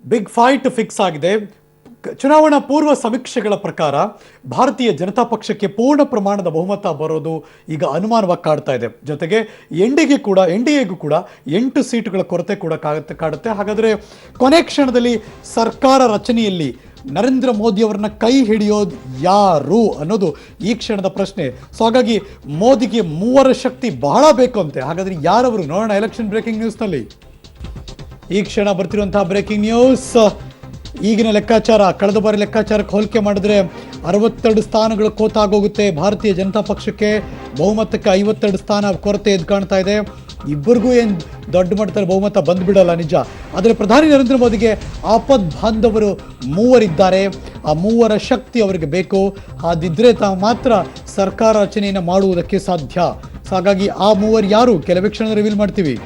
Big fight fix ಆಗಿದೆ. ಚುನಾವಣಾ ಪೂರ್ವ ಸಮೀಕ್ಷೆಗಳ ಪ್ರಕಾರ ಭಾರತೀಯ ಜನತಾ ಪಕ್ಷಕ್ಕೆ ಪೂರ್ಣ ಪ್ರಮಾಣದ ಬಹುಮತ ಬರೋದು ಈಗ ಅನುಮಾನವಾಗಿ ಕಾಡ್ತಾ ಇದೆ. ಜೊತೆಗೆ ಎನ್ಡಿಎಗೂ ಕೂಡ 8 ಸೀಟುಗಳ ಕೊರತೆ ಕೂಡ ಕಾಡುತ್ತೆ. ಹಾಗಾದರೆ ಕೊನೆ ಕ್ಷಣದಲ್ಲಿ ಸರ್ಕಾರ ರಚನೆಯಲ್ಲಿ ನರೇಂದ್ರ ಮೋದಿ ಅವರನ್ನ ಕೈ ಹಿಡಿಯೋದು ಯಾರು ಅನ್ನೋದು ಈ ಕ್ಷಣದ ಪ್ರಶ್ನೆ. ಸೊ ಹಾಗಾಗಿ ಮೋದಿಗೆ 3 ಶಕ್ತಿ ಬಹಳ ಬೇಕು ಅಂತೆ. ಹಾಗಾದ್ರೆ ಯಾರವರು ನೋಡೋಣ. ಎಲೆಕ್ಷನ್ ಬ್ರೇಕಿಂಗ್ ನ್ಯೂಸ್ನಲ್ಲಿ ಈ ಕ್ಷಣ ಬರ್ತಿರುವಂತಹ ಬ್ರೇಕಿಂಗ್ ನ್ಯೂಸ್. ಈಗಿನ ಲೆಕ್ಕಾಚಾರ ಕಳೆದ ಬಾರಿ ಲೆಕ್ಕಾಚಾರಕ್ಕೆ ಹೋಲಿಕೆ ಮಾಡಿದ್ರೆ 62 ಸ್ಥಾನಗಳು ಕೋತಾಗೋಗುತ್ತೆ. ಭಾರತೀಯ ಜನತಾ ಪಕ್ಷಕ್ಕೆ ಬಹುಮತಕ್ಕೆ 52 ಸ್ಥಾನ ಕೊರತೆ ಎದ್ದು ಕಾಣ್ತಾ ಇದೆ. ಇಬ್ಬರಿಗೂ ಏನು ದೊಡ್ಡ ಮಟ್ಟದಲ್ಲಿ ಬಹುಮತ ಬಂದ್ಬಿಡಲ್ಲ ನಿಜ. ಆದರೆ ಪ್ರಧಾನಿ ನರೇಂದ್ರ ಮೋದಿಗೆ ಆಪದ್ ಬಾಂಧವರು 3 ಇದ್ದಾರೆ. ಆ 3 ಶಕ್ತಿ ಅವರಿಗೆ ಬೇಕು. ಅದಿದ್ರೆ ಮಾತ್ರ ಸರ್ಕಾರ ರಚನೆಯನ್ನು ಮಾಡುವುದಕ್ಕೆ ಸಾಧ್ಯ. ಹಾಗಾಗಿ ಆ 3 ಯಾರು ಕೆಲವೇ ಕ್ಷಣ ರಿವೀಲ್ ಮಾಡ್ತೀವಿ.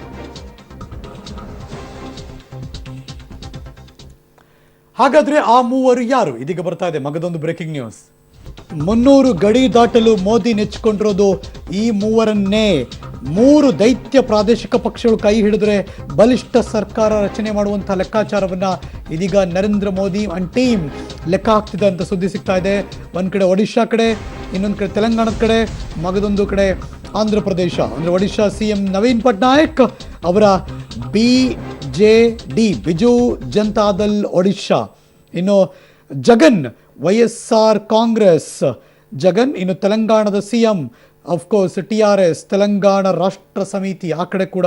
ಹಾಗಾದ್ರೆ ಆ 3 ಯಾರು? ಇದೀಗ ಬರ್ತಾ ಇದೆ ಮಗದೊಂದು ಬ್ರೇಕಿಂಗ್ ನ್ಯೂಸ್. 300 ಗಡಿ ದಾಟಲು ಮೋದಿ ನೆಚ್ಚಿಕೊಂಡಿರೋದು ಈ 3ರನ್ನೇ. 3 ದೈತ್ಯ ಪ್ರಾದೇಶಿಕ ಪಕ್ಷಗಳು ಕೈ ಹಿಡಿದ್ರೆ ಬಲಿಷ್ಠ ಸರ್ಕಾರ ರಚನೆ ಮಾಡುವಂತಹ ಲೆಕ್ಕಾಚಾರವನ್ನ ಇದೀಗ ನರೇಂದ್ರ ಮೋದಿ ಅಂಡ್ ಟೀಮ್ ಲೆಕ್ಕ ಹಾಕ್ತಿದೆ ಅಂತ ಸುದ್ದಿ ಸಿಗ್ತಾ ಇದೆ. ಒಂದ್ ಕಡೆ ಒಡಿಶಾ ಕಡೆ, ಇನ್ನೊಂದು ಕಡೆ ತೆಲಂಗಾಣದ ಕಡೆ, ಮಗದೊಂದು ಕಡೆ ಆಂಧ್ರ ಪ್ರದೇಶ. ಅಂದರೆ ಒಡಿಶಾ CM ನವೀನ್ ಪಟ್ನಾಯಕ್ ಅವರ BJD ಬಿಜು ಜನತಾದಳ್ ಒಡಿಶಾ, ಇನ್ನು ಜಗನ್ YSR ಕಾಂಗ್ರೆಸ್ ಜಗನ್, ಇನ್ನು ತೆಲಂಗಾಣದ CM ಅಫ್ಕೋರ್ಸ್ TRS ತೆಲಂಗಾಣ ರಾಷ್ಟ್ರ ಸಮಿತಿ. ಆ ಕಡೆ ಕೂಡ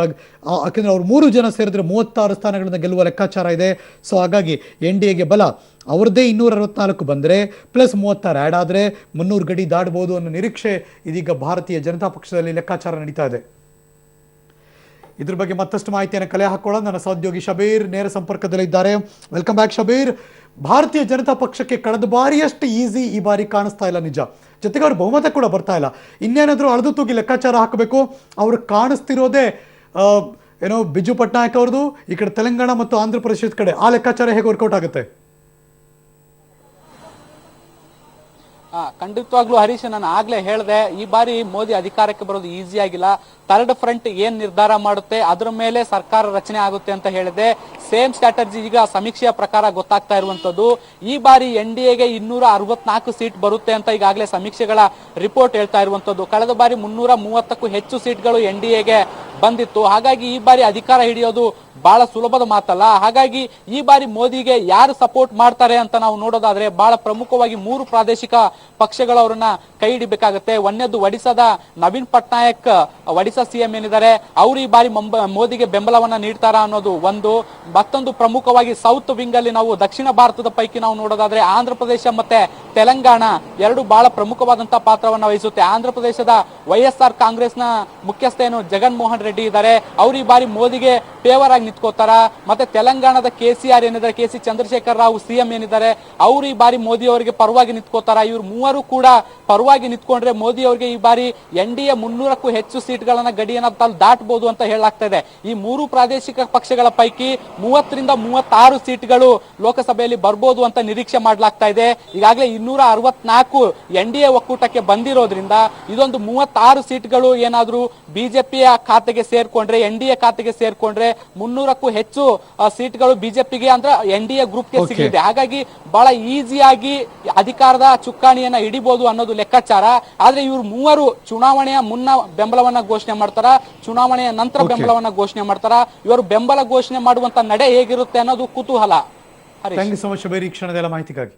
ಯಾಕೆಂದರೆ ಅವ್ರು 3 ಜನ ಸೇರಿದ್ರೆ 36 ಸ್ಥಾನಗಳನ್ನು ಗೆಲ್ಲುವ ಲೆಕ್ಕಾಚಾರ ಇದೆ. ಸೊ ಹಾಗಾಗಿ NDAಗೆ ಬಲ ಅವ್ರದ್ದೇ 264 ಬಂದರೆ ಪ್ಲಸ್ 36 ಆ್ಯಡ್ ಆದರೆ 300 ಗಡಿ ದಾಟಬಹುದು ಅನ್ನೋ ನಿರೀಕ್ಷೆ ಇದೀಗ ಭಾರತೀಯ ಜನತಾ ಪಕ್ಷದಲ್ಲಿ ಲೆಕ್ಕಾಚಾರ ನಡೀತಾ ಇದೆ. ಇದ್ರ ಬಗ್ಗೆ ಮತ್ತಷ್ಟು ಮಾಹಿತಿಯನ್ನು ಕಲೆ ಹಾಕೊಳ್ಳೋಣ. ನನ್ನ ಸಹೋದ್ಯೋಗಿ ಶಬೀರ್ ನೇರ ಸಂಪರ್ಕದಲ್ಲಿದ್ದಾರೆ. Welcome back Shabir. ಭಾರತೀಯ ಜನತಾ ಪಕ್ಷಕ್ಕೆ ಕಳೆದ ಬಾರಿಯಷ್ಟು ಈಸಿ ಈ ಬಾರಿ ಕಾಣಿಸ್ತಾ ಇಲ್ಲ ನಿಜ. ಜೊತೆಗೆ ಅವ್ರ ಬಹುಮತ ಕೂಡ ಬರ್ತಾ ಇಲ್ಲ. ಇನ್ನೇನಾದರೂ ಅಳೆದು ತೂಗಿ ಲೆಕ್ಕಾಚಾರ ಹಾಕಬೇಕು. ಅವ್ರು ಕಾಣಿಸ್ತಿರೋದೇ ಏನೋ ಬಿಜು ಪಟ್ನಾಯಕ್ ಅವ್ರದ್ದು, ಈ ಕಡೆ ತೆಲಂಗಾಣ ಮತ್ತು ಆಂಧ್ರ ಪ್ರದೇಶದ ಕಡೆ. ಆ ಲೆಕ್ಕಾಚಾರ ಹೇಗೆ ವರ್ಕೌಟ್ ಆಗುತ್ತೆ? ಖಂಡಿತವಾಗ್ಲೂ ಹರೀಶ್, ನಾನು ಆಗ್ಲೇ ಹೇಳಿದೆ, ಈ ಬಾರಿ ಮೋದಿ ಅಧಿಕಾರಕ್ಕೆ ಬರೋದು ಈಸಿ ಆಗಿಲ್ಲ. ಥರ್ಡ್ ಫ್ರಂಟ್ ಏನ್ ನಿರ್ಧಾರ ಮಾಡುತ್ತೆ ಅದರ ಮೇಲೆ ಸರ್ಕಾರ ರಚನೆ ಆಗುತ್ತೆ ಅಂತ ಹೇಳಿದೆ. ಸೇಮ್ ಸ್ಟ್ರಾಟಜಿ ಈಗ ಸಮೀಕ್ಷೆಯ ಪ್ರಕಾರ ಗೊತ್ತಾಗ್ತಾ ಇರುವಂತದ್ದು. ಈ ಬಾರಿ NDAಗೆ 264 ಸೀಟ್ ಬರುತ್ತೆ ಅಂತ ಈಗಾಗಲೇ ಸಮೀಕ್ಷೆಗಳ ರಿಪೋರ್ಟ್ ಹೇಳ್ತಾ ಇರುವಂತದ್ದು. ಕಳೆದ ಬಾರಿ 330ಕ್ಕೂ ಹೆಚ್ಚು ಸೀಟ್ಗಳು NDAಗೆ ಬಂದಿತ್ತು. ಹಾಗಾಗಿ ಈ ಬಾರಿ ಅಧಿಕಾರ ಹಿಡಿಯೋದು ಬಹಳ ಸುಲಭದ ಮಾತಲ್ಲ. ಹಾಗಾಗಿ ಈ ಬಾರಿ ಮೋದಿಗೆ ಯಾರು ಸಪೋರ್ಟ್ ಮಾಡ್ತಾರೆ ಅಂತ ನಾವು ನೋಡೋದಾದ್ರೆ ಬಹಳ ಪ್ರಮುಖವಾಗಿ 3 ಪ್ರಾದೇಶಿಕ ಪಕ್ಷಗಳವರನ್ನ ಕೈ ಹಿಡಿಬೇಕಾಗುತ್ತೆ. ಒಂದನೇದು ಒಡಿಶಾದ ನವೀನ್ ಪಟ್ನಾಯಕ್, ಒಡಿಶಾ CM ಏನಿದ್ದಾರೆ ಅವರು ಈ ಬಾರಿ ಮೋದಿಗೆ ಬೆಂಬಲವನ್ನ ನೀಡ್ತಾರಾ ಅನ್ನೋದು ಒಂದು. ಮತ್ತೊಂದು ಪ್ರಮುಖವಾಗಿ ಸೌತ್ ವಿಂಗ್ ಅಲ್ಲಿ ನಾವು ದಕ್ಷಿಣ ಭಾರತದ ಪೈಕಿ ನಾವು ನೋಡೋದಾದ್ರೆ ಆಂಧ್ರ ಪ್ರದೇಶ ಮತ್ತೆ ತೆಲಂಗಾಣ ಎರಡು ಬಹಳ ಪ್ರಮುಖವಾದಂತಹ ಪಾತ್ರವನ್ನ ವಹಿಸುತ್ತೆ. ಆಂಧ್ರ ಪ್ರದೇಶದ YSR ಕಾಂಗ್ರೆಸ್ನ ಮುಖ್ಯಸ್ಥ ಏನು ಜಗನ್ ಮೋಹನ್ ರೆಡ್ಡಿ ಇದ್ದಾರೆ, ಅವರು ಈ ಬಾರಿ ಮೋದಿಗೆ ಫೇವರ್ ಆಗಿ ನಿಂತ್ಕೋತಾರ. ಮತ್ತೆ ತೆಲಂಗಾಣದ KCR ಏನಿದ್ದಾರೆ, KC ಚಂದ್ರಶೇಖರ್ ರಾವ್ CM ಏನಿದ್ದಾರೆ, ಅವರು ಈ ಬಾರಿ ಮೋದಿ ಅವರಿಗೆ ಪರವಾಗಿ ನಿಂತ್ಕೋತಾರ. ಇವ್ರು 3 ಕೂಡ ಪರವಾಗಿ ನಿಂತ್ಕೊಂಡ್ರೆ ಮೋದಿ ಅವರಿಗೆ ಈ ಬಾರಿ NDA 300ಕ್ಕೂ ಹೆಚ್ಚು ಸೀಟ್ಗಳನ್ನ ಗಡಿಯನ್ನ ದಾಟಬಹುದು ಅಂತ ಹೇಳಲಾಗ್ತಾ ಇದೆ. ಈ 3 ಪ್ರಾದೇಶಿಕ ಪಕ್ಷಗಳ ಪೈಕಿ 30ರಿಂದ 36 ಸೀಟ್ಗಳು ಲೋಕಸಭೆಯಲ್ಲಿ ಬರ್ಬೋದು ಅಂತ ನಿರೀಕ್ಷೆ ಮಾಡಲಾಗ್ತಾ ಇದೆ. ಈಗಾಗಲೇ 264 NDA ಒಕ್ಕೂಟಕ್ಕೆ ಬಂದಿರೋದ್ರಿಂದ ಇದೊಂದು 36 ಸೀಟ್ಗಳು ಏನಾದ್ರೂ ಬಿಜೆಪಿಯ ಖಾತೆಗೆ ಸೇರ್ಕೊಂಡ್ರೆ, NDA ಖಾತೆಗೆ ಸೇರ್ಕೊಂಡ್ರೆ 300ಕ್ಕೂ ಹೆಚ್ಚು ಸೀಟ್ಗಳು ಬಿಜೆಪಿಗೆ ಅಂದ್ರೆ NDA ಗ್ರೂಪ್ಗೆ ಸಿಗಲಿದೆ. ಹಾಗಾಗಿ ಬಹಳ ಈಸಿಯಾಗಿ ಅಧಿಕಾರದ ಚುಕ್ಕಾಣಿಯನ್ನ ಹಿಡಿಬಹುದು ಅನ್ನೋದು ಲೆಕ್ಕಾಚಾರ. ಆದ್ರೆ ಇವರು 3 ಚುನಾವಣೆಯ ಮುನ್ನ ಬೆಂಬಲವನ್ನ ಘೋಷಣೆ ಮಾಡ್ತಾರ, ಚುನಾವಣೆಯ ನಂತರ ಬೆಂಬಲವನ್ನ ಘೋಷಣೆ ಮಾಡ್ತಾರ. ಇವರು ಬೆಂಬಲ ಘೋಷಣೆ ಮಾಡುವಂತ ನಡೆ ಹೇಗಿರುತ್ತೆ ಅನ್ನೋದು ಕುತೂಹಲ. Thank you so much Shabir ಈ ಕ್ಷಣದೆಲ್ಲ ಮಾಹಿತಿಗಾಗಿ.